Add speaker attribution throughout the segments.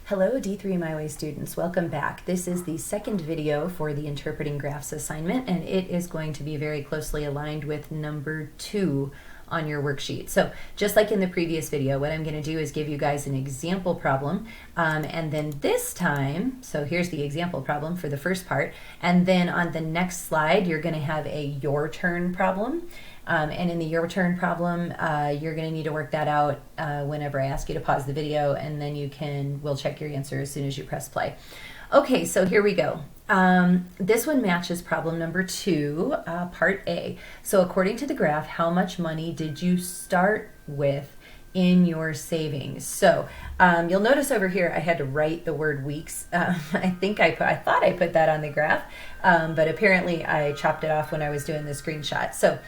Speaker 1: Hello D3MW students, welcome back. This is the second video for the Interpreting Graphs assignment, and it is going to be very closely aligned with number 2 on your worksheet. So just like in the previous video, what I'm going to do is give you guys an example problem, and then this time, so here's the example problem for the first part, and then on the next slide you're going to have a your turn problem. And in the your turn problem, you're going to need to work that out whenever I ask you to pause the video, and then we'll check your answer as soon as you press play. Okay, so here we go. This one matches problem number 2, part A. So according to the graph, how much money did you start with in your savings? So you'll notice over here I had to write the word weeks. I thought I put that on the graph, but apparently I chopped it off when I was doing the screenshot. So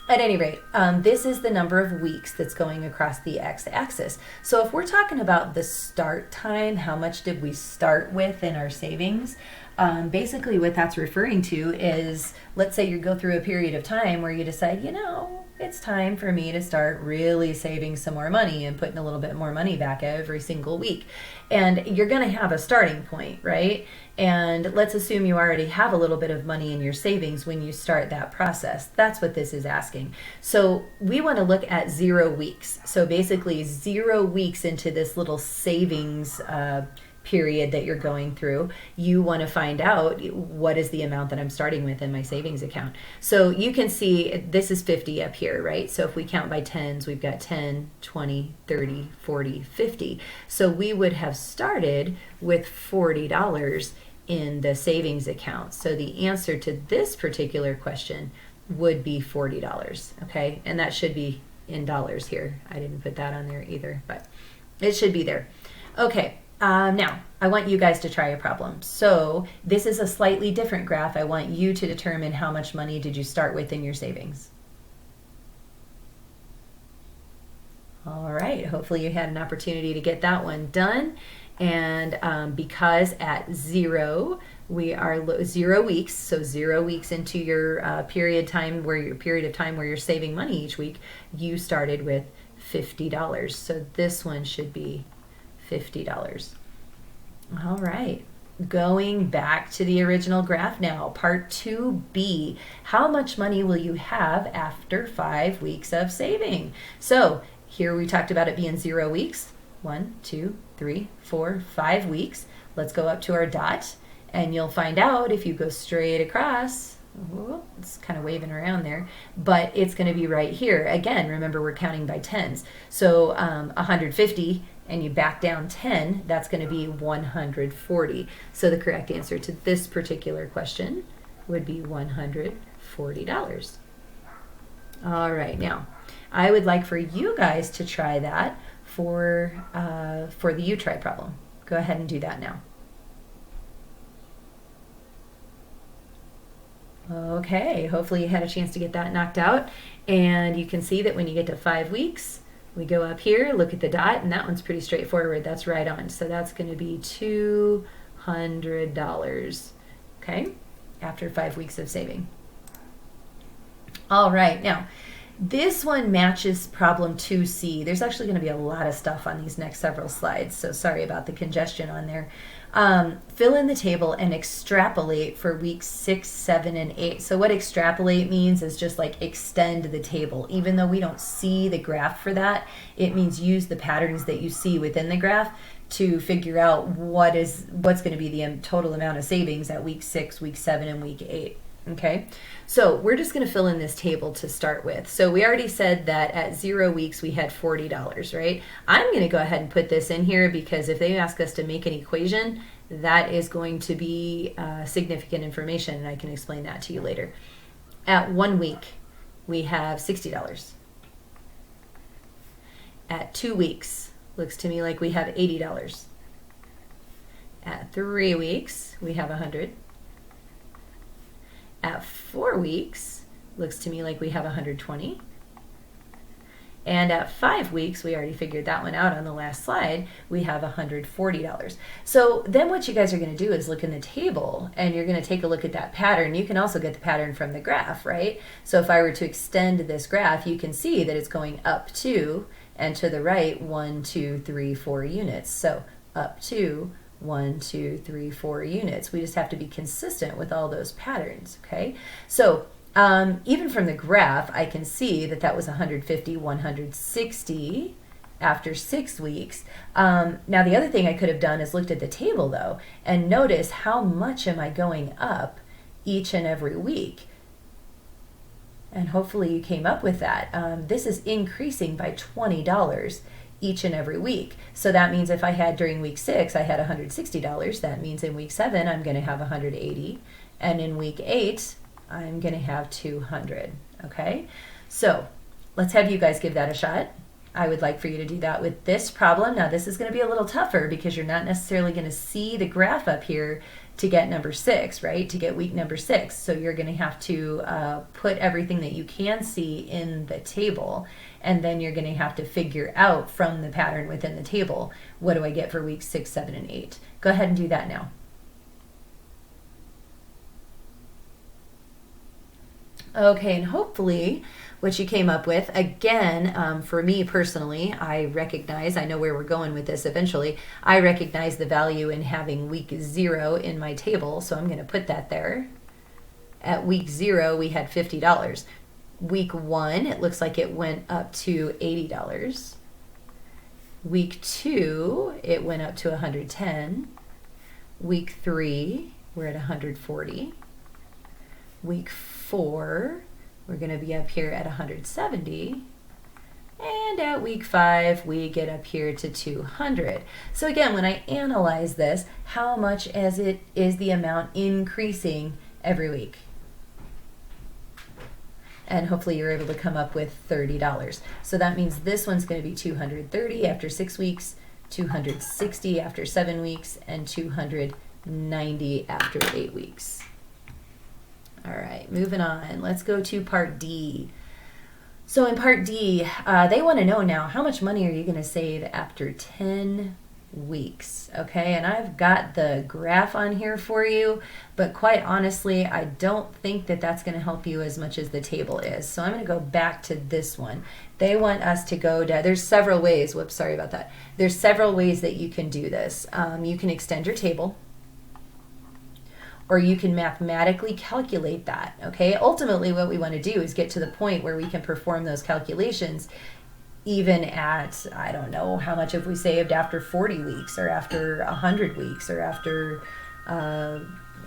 Speaker 1: at any rate, this is the number of weeks that's going across the x-axis. So if we're talking about the start time, how much did we start with in our savings? Basically what that's referring to is, let's say you go through a period of time where you decide, you know, it's time for me to start really saving some more money and putting a little bit more money back every single week. And you're going to have a starting point, right? And let's assume you already have a little bit of money in your savings when you start that process. That's what this is asking. So we want to look at 0 weeks. So basically 0 weeks into this little savings period that you're going through, you want to find out what is the amount that I'm starting with in my savings account. So you can see this is 50 up here, right? So if we count by tens, we've got 10, 20, 30, 40, 50. So we would have started with $40 in the savings account. So the answer to this particular question would be $40, okay? And that should be in dollars here. I didn't put that on there either, but it should be there. Okay. Now, I want you guys to try a problem. So this is a slightly different graph. I want you to determine how much money did you start with in your savings. All right, hopefully you had an opportunity to get that one done. And because at 0, we are 0 weeks, so 0 weeks into your period of time where you're saving money each week, you started with $50. So this one should be $50. All right, going back to the original graph now, part 2B. How much money will you have after 5 weeks of saving? So here we talked about it being 0 weeks. 1, 2, 3, 4, 5 weeks. Let's go up to our dot, and you'll find out if you go straight across. It's kind of waving around there, but it's going to be right here. Again, remember we're counting by tens. So 150, and you back down 10, that's going to be 140. So the correct answer to this particular question would be $140. All right, now I would like for you guys to try that for the you try problem. Go ahead and do that now. Okay, hopefully you had a chance to get that knocked out, and you can see that when you get to 5 weeks, we go up here, look at the dot, and that one's pretty straightforward. That's right on. So that's going to be $200, okay, after 5 weeks of saving. All right, now this one matches problem 2C. There's actually going to be a lot of stuff on these next several slides, so sorry about the congestion on there. Fill in the table and extrapolate for weeks 6, 7, and 8. So what extrapolate means is just like extend the table. Even though we don't see the graph for that, it means use the patterns that you see within the graph to figure out what's going to be the total amount of savings at week 6, week 7, and week 8. Okay, so we're just going to fill in this table to start with. So we already said that at 0 weeks we had $40, right? I'm going to go ahead and put this in here because if they ask us to make an equation, that is going to be significant information, and I can explain that to you later. At 1 week, we have $60. At 2 weeks, looks to me like we have $80. At 3 weeks, we have $100. At 4 weeks, looks to me like we have $120. And at 5 weeks, we already figured that one out on the last slide, we have $140. So then what you guys are going to do is look in the table, and you're going to take a look at that pattern. You can also get the pattern from the graph, right? So if I were to extend this graph, you can see that it's going up 2, and to the right 1, 2, 3, 4 units. So up to 1, 2, 3, 4 units. We just have to be consistent with all those patterns, okay? So even from the graph, I can see that that was 150, 160 after 6 weeks. Now the other thing I could have done is looked at the table though, and notice how much am I going up each and every week. And hopefully you came up with that. This is increasing by $20 each and every week. So that means if I had during week 6, I had $160. That means in week 7, I'm going to have 180. And in week 8, I'm going to have 200. Okay? So let's have you guys give that a shot. I would like for you to do that with this problem. Now this is going to be a little tougher because you're not necessarily going to see the graph up here to get number 6, right? To get week number 6. So you're going to have to put everything that you can see in the table, and then you're going to have to figure out from the pattern within the table, what do I get for weeks 6, 7, and 8? Go ahead and do that now. Okay, and hopefully what you came up with, again, for me personally, I know where we're going with this eventually. I recognize the value in having week 0 in my table, so I'm going to put that there. At week 0, we had $50. Week 1, it looks like it went up to $80. Week 2, it went up to 110. Week 3, we're at 140. Week 4, we're going to be up here at 170. And at week 5, we get up here to 200. So again, when I analyze this, how much is the amount increasing every week? And hopefully you're able to come up with $30. So that means this one's going to be 230 after 6 weeks, 260 after 7 weeks, and 290 after 8 weeks. All right, moving on. Let's go to part D. So in part D, they want to know now, how much money are you going to save after 10 weeks? Okay, and I've got the graph on here for you, but quite honestly, I don't think that that's going to help you as much as the table is. So I'm going to go back to this one. They want us to go to, there's several ways, whoops, sorry about that. There's several ways that you can do this. You can extend your table, or you can mathematically calculate that, okay? Ultimately, what we want to do is get to the point where we can perform those calculations even at, I don't know, how much have we saved after 40 weeks, or after 100 weeks, or after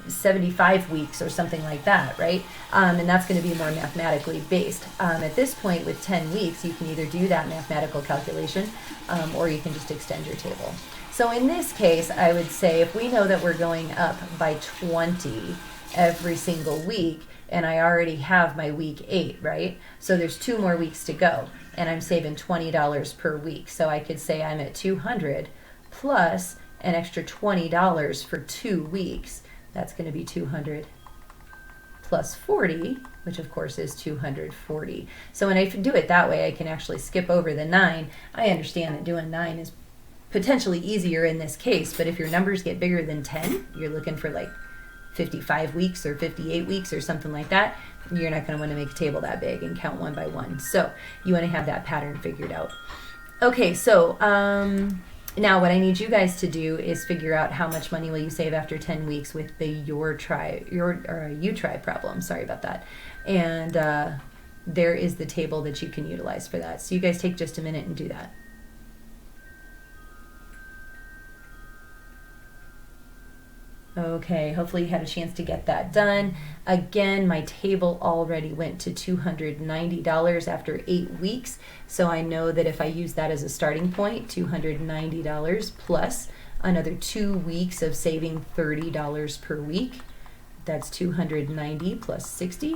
Speaker 1: 75 weeks, or something like that, right? And that's going to be more mathematically based. At this point, with 10 weeks, you can either do that mathematical calculation, or you can just extend your table. So in this case, I would say if we know that we're going up by 20 every single week, and I already have my week 8, right? So there's 2 more weeks to go, and I'm saving $20 per week. So I could say I'm at 200 plus an extra $20 for 2 weeks. That's going to be 200 plus 40, which of course is 240. So when I do it that way, I can actually skip over the 9. I understand that doing 9 is potentially easier in this case, but if your numbers get bigger than 10, you're looking for like 55 weeks or 58 weeks or something like that, you're not going to want to make a table that big and count one by one. So you want to have that pattern figured out. Okay, so now what I need you guys to do is figure out how much money will you save after 10 weeks with the you try problem. Sorry about that. And there is the table that you can utilize for that. So you guys take just a minute and do that. Okay, hopefully you had a chance to get that done. Again, my table already went to $290 after 8 weeks, so I know that if I use that as a starting point, $290 plus another 2 weeks of saving $30 per week, that's 290 plus 60,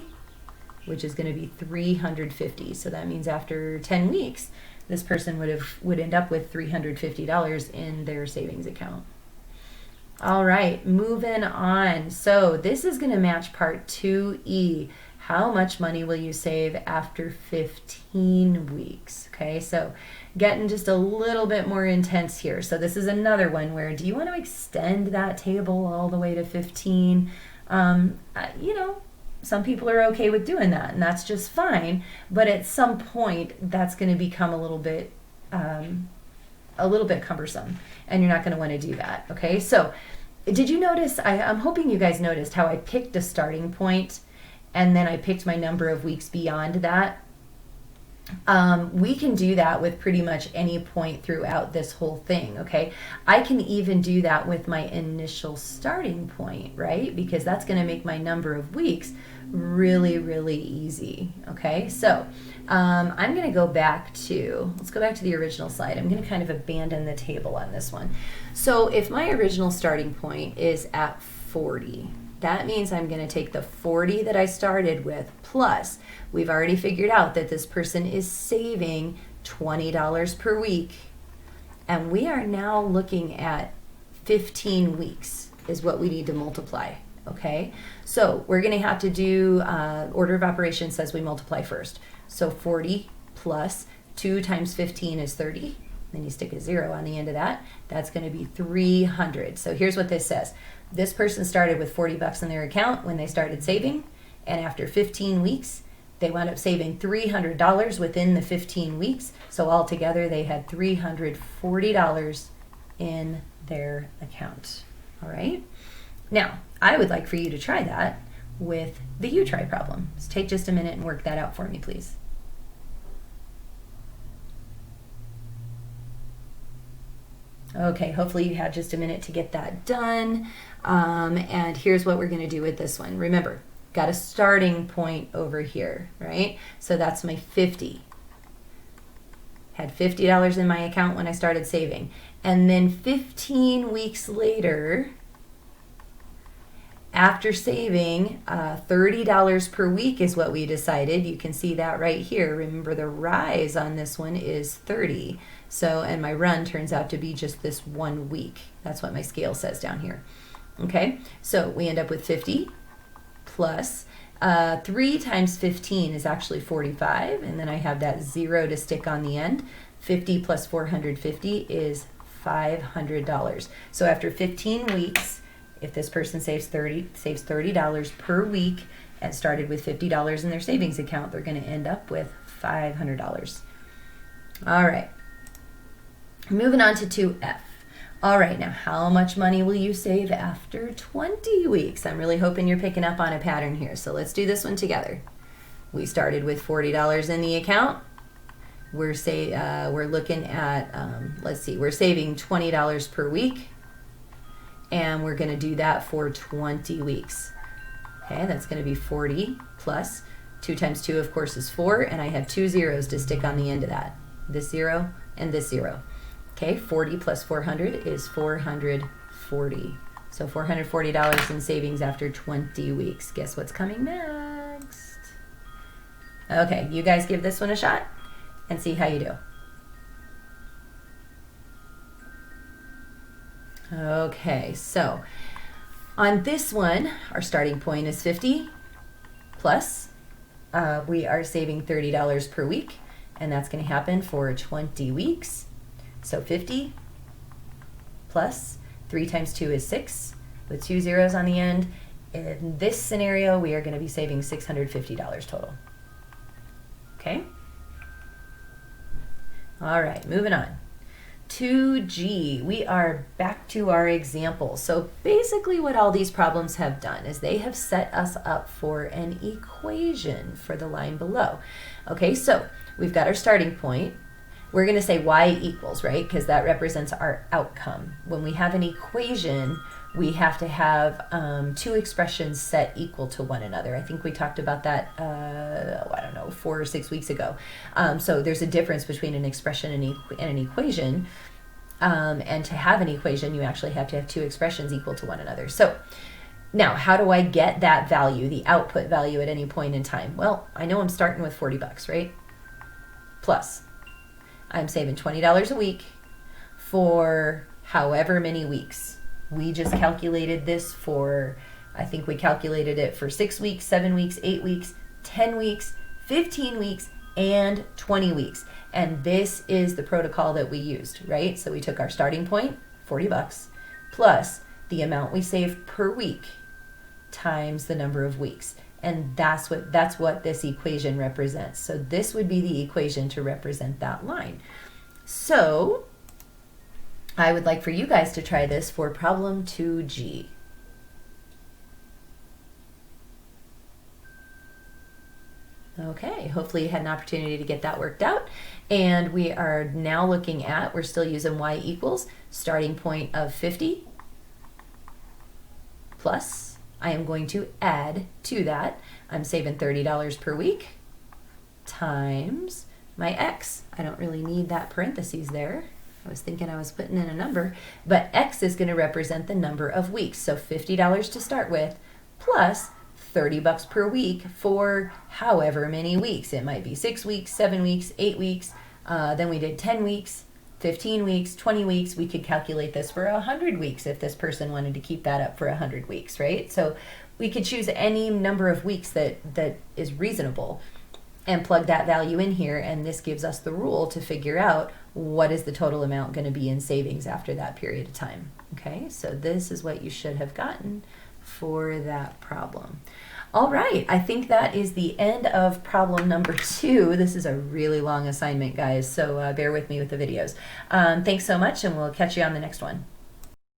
Speaker 1: which is going to be 350. So that means after 10 weeks, this person would end up with $350 in their savings account. All right, moving on. So this is going to match part 2E. How much money will you save after 15 weeks? Okay, so getting just a little bit more intense here. So this is another one where, do you want to extend that table all the way to 15? You know, some people are okay with doing that, and that's just fine. But at some point, that's going to become a little bit a little bit cumbersome, and you're not going to want to do that. Okay, so did you notice, I'm hoping you guys noticed how I picked a starting point and then I picked my number of weeks beyond that. We can do that with pretty much any point throughout this whole thing, okay? I can even do that with my initial starting point, right? Because that's going to make my number of weeks really, really easy, okay? So I'm going to go back to, let's go back to the original slide. I'm going to kind of abandon the table on this one. So if my original starting point is at 40, that means I'm going to take the 40 that I started with plus, we've already figured out that this person is saving $20 per week. And we are now looking at 15 weeks is what we need to multiply, okay? So we're going to have to do, order of operations says we multiply first. So 40 plus 2 times 15 is 30. Then you stick a 0 on the end of that. That's going to be 300. So here's what this says. This person started with 40 bucks in their account when they started saving, and after 15 weeks, they wound up saving $300 within the 15 weeks. So altogether, they had $340 in their account. All right? Now, I would like for you to try that with the you try problem. So take just a minute and work that out for me, please. Okay, hopefully you had just a minute to get that done. And here's what we're going to do with this one. Remember, got a starting point over here, right? So that's my 50. Had $50 in my account when I started saving. And then 15 weeks later, after saving, $30 per week is what we decided. You can see that right here. Remember, the rise on this one is 30. So, and my run turns out to be just this 1 week. That's what my scale says down here. Okay, so we end up with 50 plus 3 times 15 is actually 45, and then I have that 0 to stick on the end. 50 plus 450 is $500. So after 15 weeks, if this person saves $30 per week and started with $50 in their savings account, they're going to end up with $500. All right. Moving on to 2F. All right, now how much money will you save after 20 weeks? I'm really hoping you're picking up on a pattern here. So let's do this one together. We started with $40 in the account. We're looking at, let's see, we're saving $20 per week. And we're going to do that for 20 weeks. Okay, that's going to be 40 plus 2 times 2, of course, is 4. And I have 2 zeros to stick on the end of that. This 0 and this 0. Okay, 40 plus 400 is 440. So $440 in savings after 20 weeks. Guess what's coming next? Okay, you guys give this one a shot and see how you do. Okay, so on this one, our starting point is 50 plus. We are saving $30 per week, and that's going to happen for 20 weeks. So 50 plus 3 times 2 is 6 with 2 zeros on the end. In this scenario, we are going to be saving $650 total. Okay? All right, moving on. 2G, we are back to our example. So basically what all these problems have done is they have set us up for an equation for the line below. Okay, so we've got our starting point. We're going to say y equals, right? Because that represents our outcome. When we have an equation, we have to have 2 expressions set equal to one another. I think we talked about that, I don't know, 4 or 6 weeks ago. So there's a difference between an expression and an equation. And to have an equation, you actually have to have 2 expressions equal to one another. So now, how do I get that value, the output value at any point in time? Well, I know I'm starting with 40 bucks, right? Plus, I'm saving $20 a week for however many weeks. We just calculated this for, I think we calculated it for 6 weeks, 7 weeks, 8 weeks, 10 weeks, 15 weeks, and 20 weeks. And this is the protocol that we used, right? So we took our starting point, 40 bucks, plus the amount we saved per week times the number of weeks. And that's what this equation represents. So this would be the equation to represent that line. So I would like for you guys to try this for problem 2G. Okay, hopefully you had an opportunity to get that worked out. And we are now looking at, we're still using y equals starting point of 50 plus, I am going to add to that, I'm saving $30 per week, times my x. I don't really need that parentheses there. I was thinking I was putting in a number, but x is going to represent the number of weeks. So $50 to start with, plus $30 per week for however many weeks. It might be 6 weeks, 7 weeks, 8 weeks. Then we did 10 weeks, 15 weeks, 20 weeks. We could calculate this for 100 weeks if this person wanted to keep that up for 100 weeks, right? So we could choose any number of weeks that is reasonable and plug that value in here, and this gives us the rule to figure out what is the total amount going to be in savings after that period of time. Okay, so this is what you should have gotten for that problem. All right, I think that is the end of problem number 2. This is a really long assignment, guys, so bear with me with the videos. Thanks so much, and we'll catch you on the next one.